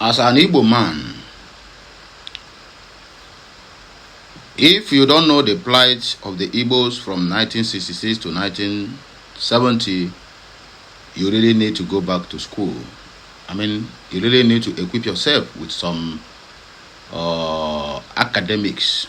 As an Igbo man, if you don't know the plight of the Igbos from 1966 to 1970, you really need to go back to school. I mean, you really need to equip yourself with some academics.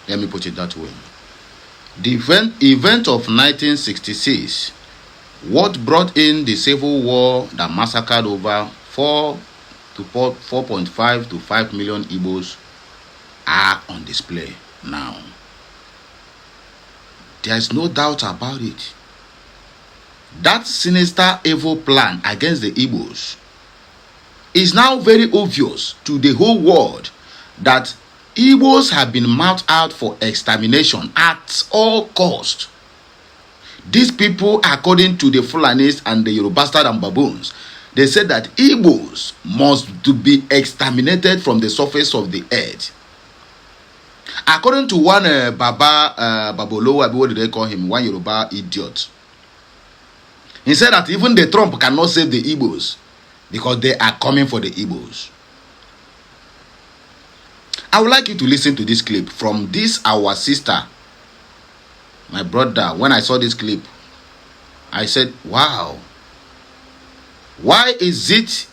Let me put it that way. The event of 1966, what brought in the civil war that massacred over 4.5 to 5 million Igbos, are on display now. There's no doubt about it. That sinister evil plan against the Igbos is now very obvious to the whole world that Igbos have been marked out for extermination at all cost. These people, according to the Fulanis and the Yoruba and baboons, they said that Igbos must be exterminated from the surface of the earth. According to one Babolowo, what did they call him? One Yoruba idiot. He said that even the Trump cannot save the Igbos because they are coming for the Igbos. I would like you to listen to this clip from this our sister, my brother. When I saw this clip, I said, wow. Why is it?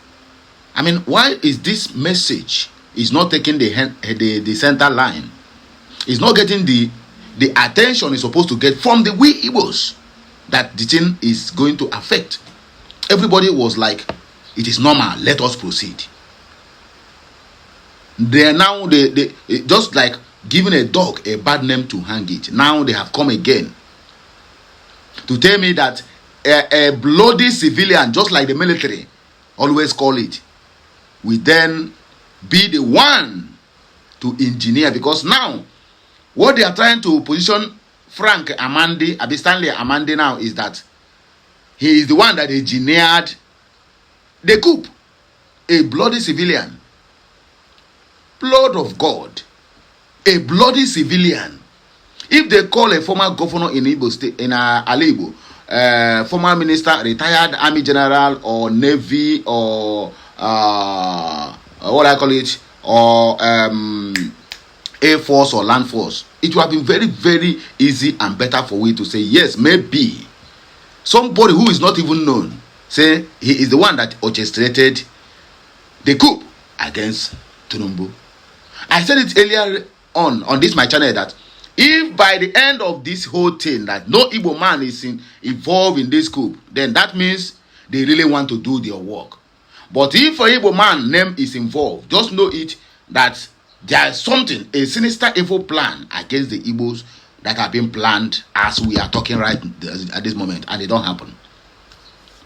I mean, why is this message is not taking the center line? It's not getting the attention it's supposed to get from the we Igbos that the thing is going to affect. Everybody was like, it is normal, let us proceed. They are now they just like giving a dog a bad name to hang it. Now they have come again to tell me that a bloody civilian, just like the military always call it, will then be the one to engineer, because now what they are trying to position Stanley Amandi now is that he is the one that engineered the coup. A bloody civilian. Blood of God. A bloody civilian. If they call a former governor in Igbo State, in Igbo, former minister, retired army general or navy or what I call it, or air force or land force, it would have been very, very easy and better for we to say, yes, maybe somebody who is not even known, say he is the one that orchestrated the coup against Tinubu. I said it earlier on this my channel that if by the end of this whole thing that no Igbo man is involved in this coup, then that means they really want to do their work. But if an Igbo man name is involved, just know it that there is something, a sinister evil plan against the Igbos that have been planned as we are talking right at this moment, and it don't happen.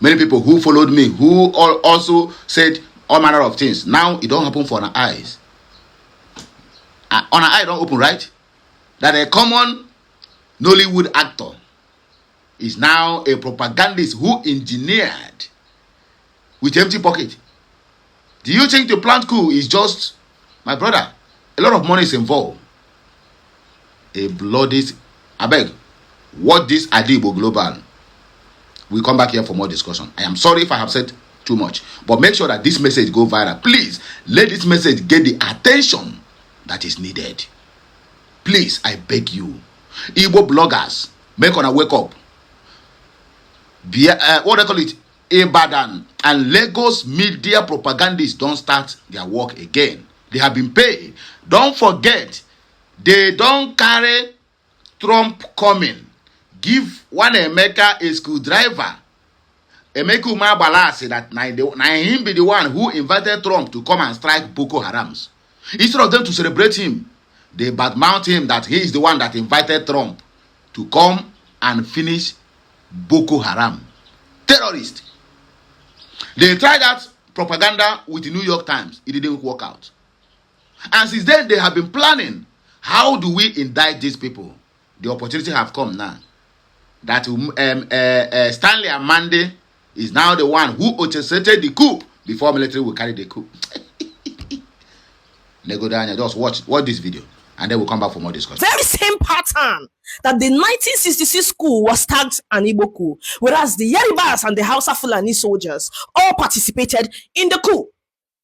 Many people who followed me, who also said all manner of things, now it don't happen for our eyes. On our eye don't open, right? That a common Nollywood actor is now a propagandist who engineered with empty pocket. Do you think the plant coup is just, my brother, a lot of money is involved. A bloody, I beg, what this Adibo Global. We'll come back here for more discussion. I am sorry if I have said too much, but make sure that this message go viral. Please, let this message get the attention that is needed. Please, I beg you. Igbo bloggers, make on a wake up. What they call it? Ibadan and Lagos media propagandists don't start their work again. They have been paid. Don't forget, they don't carry Trump coming. Give one Emeka a screwdriver. Emeka Umabala said that him be the one who invited Trump to come and strike Boko Harams. Instead of them to celebrate him, they badmouth him that he is the one that invited Trump to come and finish Boko Haram. Terrorist. They tried that propaganda with the New York Times. It didn't work out. And since then, they have been planning, how do we indict these people? The opportunity have come now. That Stanley Amandi is now the one who orchestrated the coup before military will carry the coup. Negodanya, just watch this video and then we'll come back for more discussion. Very same pattern that the 1966 coup was tagged an Igbo coup, whereas the Yaribas and the Hausa Fulani soldiers all participated in the coup.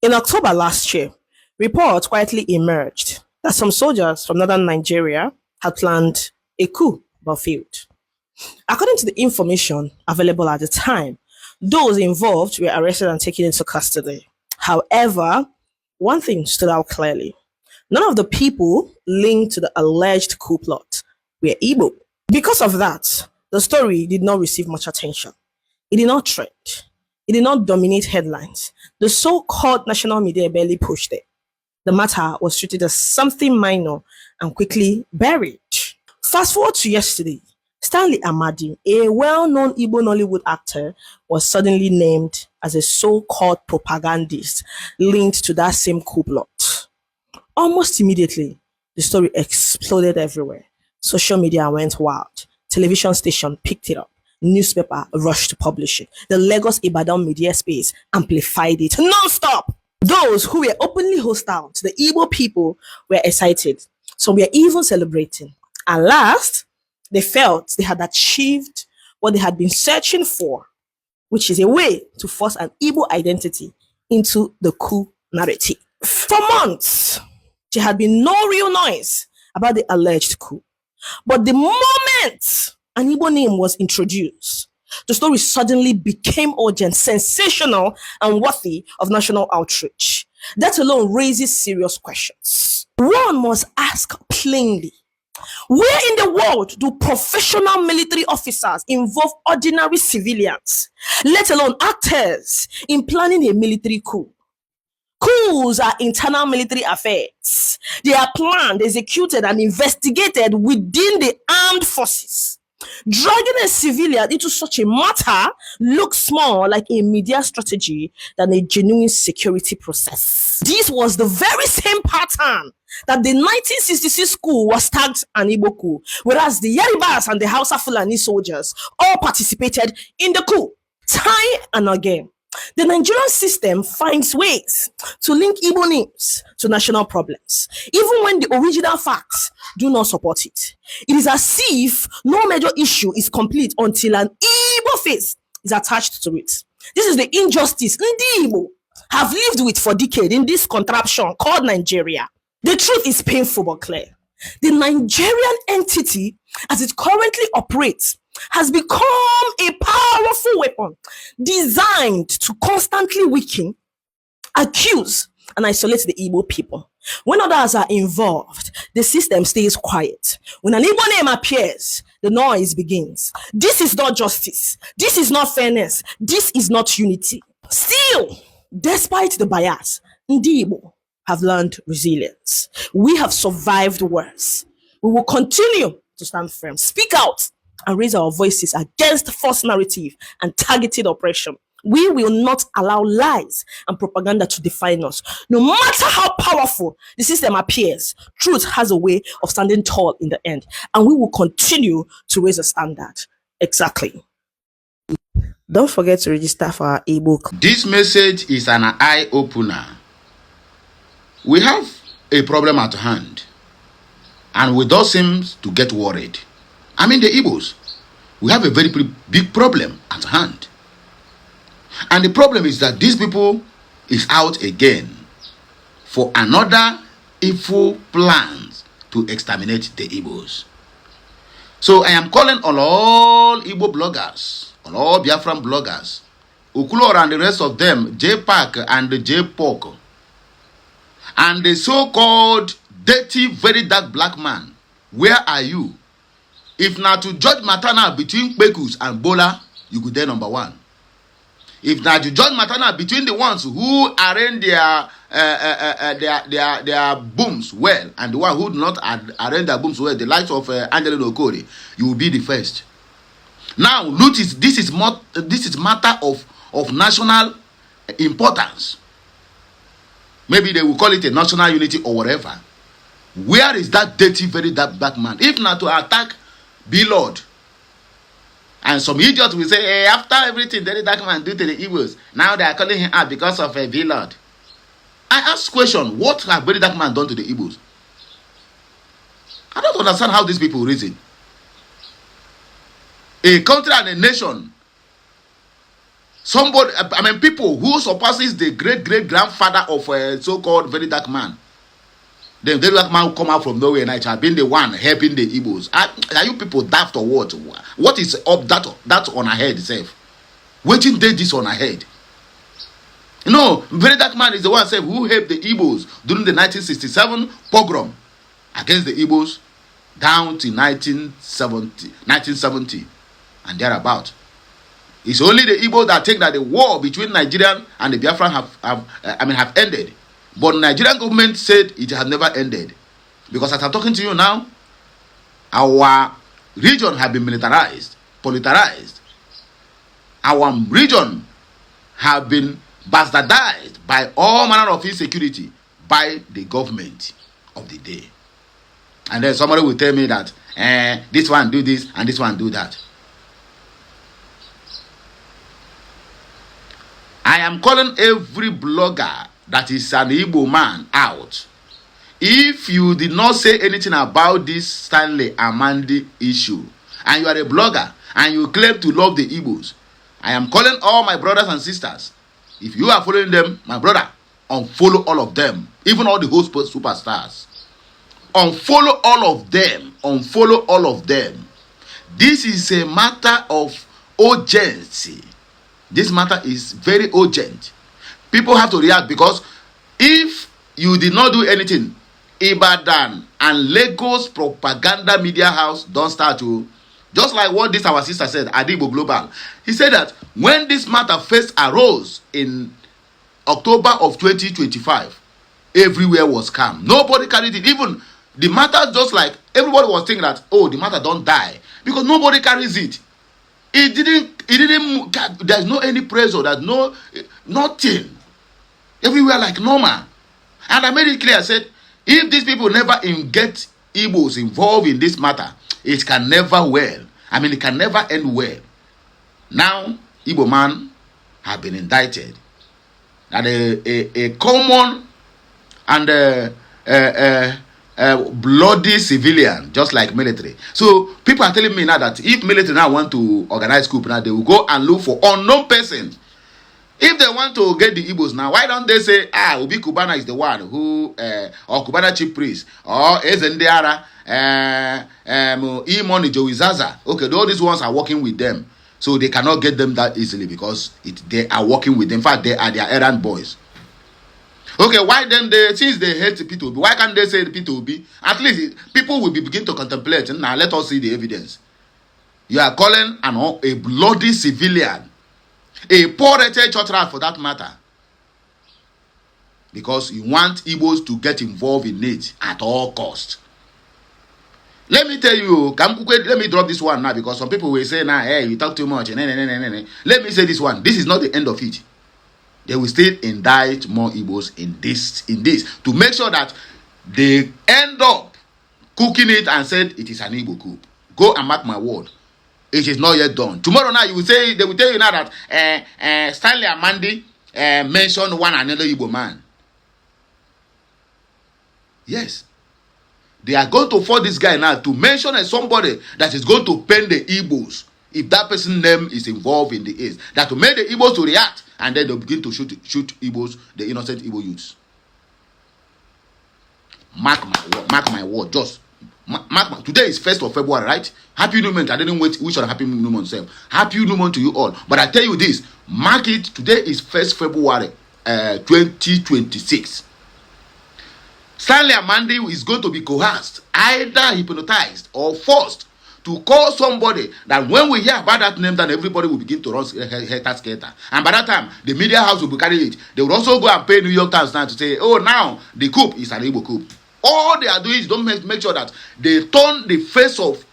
In October last year, reports quietly emerged that some soldiers from northern Nigeria had planned a coup but failed. According to the information available at the time, those involved were arrested and taken into custody. However, one thing stood out clearly. None of the people linked to the alleged coup plot were Igbo. Because of that, the story did not receive much attention. It did not trend. It did not dominate headlines. The so-called national media barely pushed it. The matter was treated as something minor and quickly buried. Fast forward to yesterday, Stanley Amadi, a well-known Igbo Nollywood actor, was suddenly named as a so-called propagandist linked to that same coup plot. Almost immediately, the story exploded everywhere. Social media went wild. Television station picked it up. Newspaper rushed to publish it. The Lagos Ibadan media space amplified it non-stop. Those who were openly hostile to the Igbo people were excited. Some were even celebrating. At last, they felt they had achieved what they had been searching for, which is a way to force an Igbo identity into the coup narrative. For months, there had been no real noise about the alleged coup. But the moment an Igbo name was introduced, the story suddenly became urgent, sensational, and worthy of national outreach. That alone raises serious questions. One must ask plainly, where in the world do professional military officers involve ordinary civilians, let alone actors, in planning a military coup? Coups are internal military affairs. They are planned, executed, and investigated within the armed forces. Dragging a civilian into such a matter looks more like a media strategy than a genuine security process. This was the very same pattern that the 1966 coup was tagged an Igbo coup, whereas the Yaribas and the Hausa Fulani soldiers all participated in the coup. Time and again, the Nigerian system finds ways to link Igbo names to national problems, even when the original facts do not support it. It is as if no major issue is complete until an Igbo face is attached to it. This is the injustice Ndi Igbo have lived with for decades in this contraption called Nigeria. The truth is painful but clear. The Nigerian entity, as it currently operates, has become a powerful weapon designed to constantly weaken, accuse, and isolate the Igbo people. When others are involved, the system stays quiet. When an Igbo name appears, the noise begins. This is not justice. This is not fairness. This is not unity. Still, despite the bias, Ndi Igbo have learned resilience. We have survived worse. We will continue to stand firm, speak out, and raise our voices against false narrative and targeted oppression. We will not allow lies and propaganda to define us. No matter how powerful the system appears, truth has a way of standing tall in the end, and we will continue to raise a standard. Exactly. Don't forget to register for our ebook. This message is an eye-opener. We have a problem at hand, and we don't seem to get worried. I mean, the Igbos, we have a very big problem at hand. And the problem is that these people is out again for another evil plans to exterminate the Igbos. So I am calling on all Igbo bloggers, on all Biafran bloggers, Ukulor and the rest of them, J-Pack and the J-Pok, and the so-called dirty, very dark black man. Where are you? If not to judge matana between Kpekus and Bola, you could there number one. If not to judge matana between the ones who arrange their booms well and the one who do not arrange their booms well, the likes of Angelino Okori, you will be the first. Now, notice this is matter of national importance. Maybe they will call it a national unity or whatever. Where is that dirty, very dark black man? If not to attack B-Lord. And some idiot will say, hey, after everything the dark man do to the Igbos, now they are calling him out because of a B-Lord. I ask question, what have very dark man done to the Igbos? I don't understand how these people reason. A country and a nation Somebody, I mean, people who surpasses the great-great-grandfather of a so-called very dark man. The very dark man who come out from nowhere and have been the one helping the Igbos. Are you people daft or what? What is up that on our head itself? Waiting did this on our head. No, very dark man is the one who helped the Igbos during the 1967 pogrom against the Igbos down to 1970 and thereabout. It's only the Igbo that think that the war between Nigerian and the Biafran have ended. But the Nigerian government said it has never ended. Because as I'm talking to you now, our region has been militarized, politicized. Our region have been bastardized by all manner of insecurity by the government of the day. And then somebody will tell me that this one do this and this one do that. I am calling every blogger that is an Igbo man out. If you did not say anything about this Stanley Amandi issue, and you are a blogger, and you claim to love the Igbos, I am calling all my brothers and sisters. If you are following them, my brother, unfollow all of them. Even all the host superstars. Unfollow all of them. Unfollow all of them. This is a matter of urgency. This matter is very urgent. People have to react, because if you did not do anything, Ibadan and Lagos propaganda media house don't start to, just like what this our sister said, Adibo Global. He said that when this matter first arose in October of 2025, everywhere was calm. Nobody carried it. Even the matter, just like everybody was thinking that, oh, the matter don't die, because nobody carries it. It didn't, there's no any pressure, there's nothing. Everywhere like normal. And I made it clear, I said, if these people never get Igbos involved in this matter, it can never it can never end well. Now, Igbo man have been indicted. And a common and bloody civilian, just like military. So people are telling me now that if military now want to organize coup, now they will go and look for unknown persons. If they want to get the Igbos now, why don't they say, Obi Kubana is the one who, or Kubana chief priest, or Ezendiara, Imoni Joizaza. Okay, all these ones are working with them. So they cannot get them that easily, because they are working with them. In fact, they are their errand boys. Okay, why then since they hate P2B, why can't they say P2B? At least people will begin to contemplate. Now let us see the evidence. You are calling a bloody civilian, a poor rated church rat for that matter, because you want Igbos to get involved in it at all cost. Let me tell you, let me drop this one now, because some people will say now, hey, you talk too much. Let me say this one. This is not the end of it. They will still indict more Igbos in this to make sure that they end up cooking it and said it is an Igbo coup. Go and mark my word. It is not yet done. Tomorrow night they will tell you now that Stanley Amandi mentioned one another Igbo man. Yes. They are going to force this guy now to mention somebody that is going to pain the Igbos if that person's name is involved in the case. That will make the Igbos to react, and then they'll begin to shoot Igbos, the innocent Igbo youths. Mark my word. Just mark. Today is 1st of February, right? Happy New Month. I didn't wish on a Happy New Month self. Happy New Month to you all. But I tell you this, mark it. Today is 1st February 2026. Stanley Amandi is going to be coerced, either hypnotized or forced to call somebody that when we hear about that name, then everybody will begin to run scatter. And by that time, the media house will be carrying it. They will also go and pay New York Times now to say, oh, now the coup is an Igbo coup. All they are doing is don't make sure that they turn the face of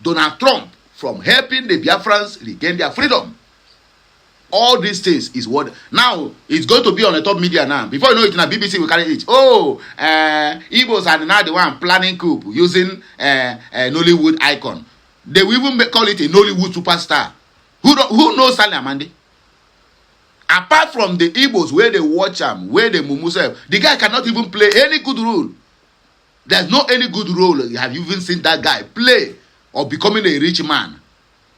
Donald Trump from helping the Biafrans regain their freedom. All these things is what now it's going to be on the top media now. Before you know it, in the BBC will carry it. Oh, Igbos are now the one planning coup using a Nollywood icon. They will even call it a Nollywood superstar. Who knows Stanley Amandi? Apart from the Igbos where they watch him, where they mumu self, the guy cannot even play any good role. There's no any good role. Have you even seen that guy play or becoming a rich man?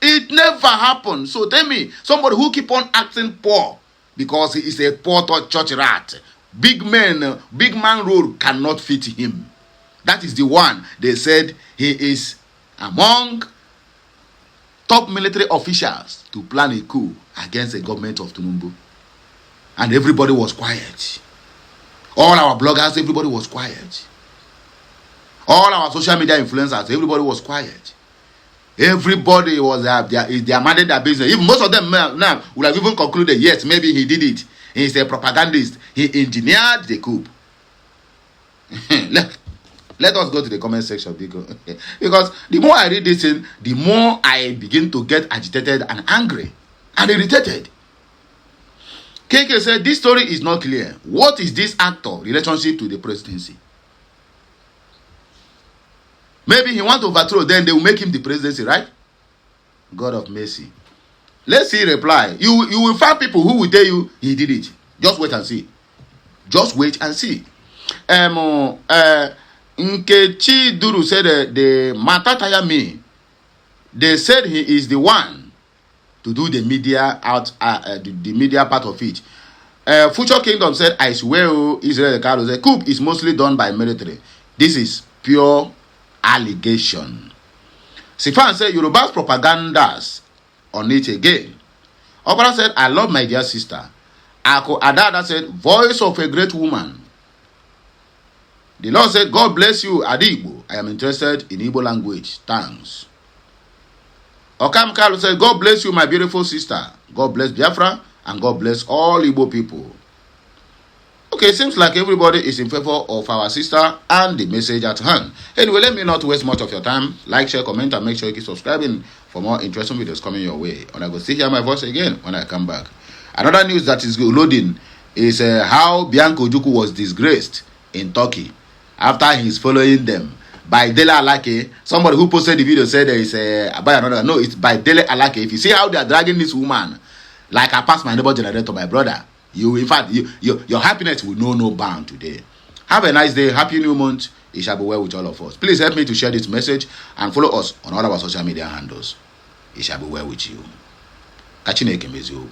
It never happened. So tell me, somebody who keep on acting poor because he is a poor church rat, big man role cannot fit him. That is the one they said he is among top military officials to plan a coup against the government of Tinubu. And everybody was quiet. All our bloggers, everybody was quiet. All our social media influencers, everybody was quiet. Everybody was they minded their business. Even most of them now would have even concluded, yes, maybe he did it. He's a propagandist. He engineered the coup. Let us go to the comment section because the more I read this thing, the more I begin to get agitated and angry and irritated. KK said, this story is not clear. What is this actor relationship to the presidency? Maybe he wants to overthrow, then they will make him the presidency, right? God of mercy. Let's see reply. You will find people who will tell you he did it. Just wait and see. Just wait and see. Nkechi Duru said the matter me. They said he is the one to do the media the media part of it. Future Kingdom said, I swear, Israel Carlo said, coup is mostly done by military. This is pure allegation. Sifan said, Yoruba's propagandas on it again. Opera said, I love my dear sister. Ako Adada said, voice of a great woman. The Lord said, God bless you, Adigbo. I am interested in Igbo language. Thanks. Okam Kalu said, God bless you, my beautiful sister. God bless Biafra, and God bless all Igbo people. Okay, seems like everybody is in favor of our sister and the message at hand. Anyway, let me not waste much of your time. Like, share, comment, and make sure you keep subscribing for more interesting videos coming your way. And I will still hear my voice again when I come back. Another news that is loading is how Bianco Ojukwu was disgraced in Turkey after he's following them. By Dele Alake, somebody who posted the video said there is by another. No, it's by Dele Alake. If you see how they are dragging this woman, like I passed my neighbor generator, my brother, in fact, your happiness will know no bound today. Have a nice day. Happy new month. It shall be well with all of us. Please help me to share this message and follow us on all our social media handles. It shall be well with you. Kachineke mezi ogu.